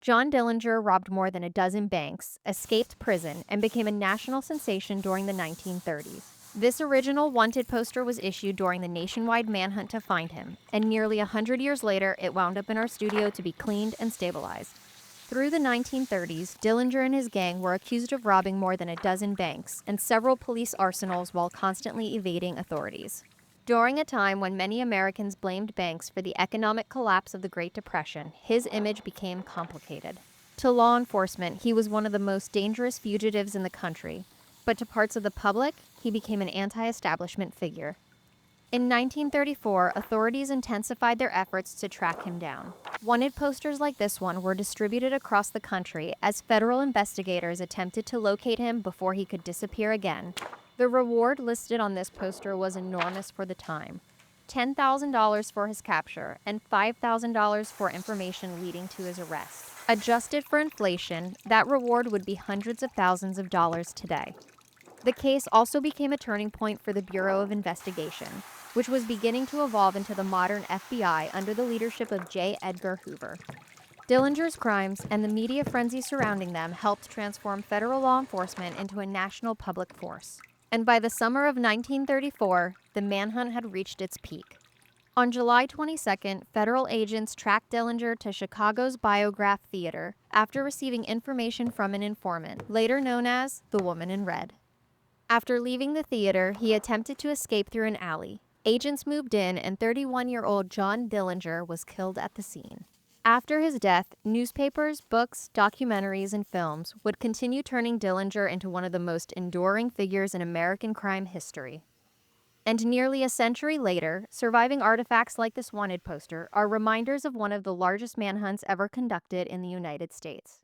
John Dillinger robbed more than a dozen banks, escaped prison, and became a national sensation during the 1930s. This original wanted poster was issued during the nationwide manhunt to find him, and nearly 100 years later, it wound up in our studio to be cleaned and stabilized. Through the 1930s, Dillinger and his gang were accused of robbing more than a dozen banks and several police arsenals while constantly evading authorities. During a time when many Americans blamed banks for the economic collapse of the Great Depression, his image became complicated. To law enforcement, he was one of the most dangerous fugitives in the country, but to parts of the public, he became an anti-establishment figure. In 1934, authorities intensified their efforts to track him down. Wanted posters like this one were distributed across the country as federal investigators attempted to locate him before he could disappear again. The reward listed on this poster was enormous for the time: $10,000 for his capture and $5,000 for information leading to his arrest. Adjusted for inflation, that reward would be hundreds of thousands of dollars today. The case also became a turning point for the Bureau of Investigation, which was beginning to evolve into the modern FBI under the leadership of J. Edgar Hoover. Dillinger's crimes and the media frenzy surrounding them helped transform federal law enforcement into a national public force. And by the summer of 1934, the manhunt had reached its peak. On July 22nd, federal agents tracked Dillinger to Chicago's Biograph Theater after receiving information from an informant, later known as the Woman in Red. After leaving the theater, he attempted to escape through an alley. Agents moved in, and 31-year-old John Dillinger was killed at the scene. After his death, newspapers, books, documentaries, and films would continue turning Dillinger into one of the most enduring figures in American crime history. And nearly a century later, surviving artifacts like this wanted poster are reminders of one of the largest manhunts ever conducted in the United States.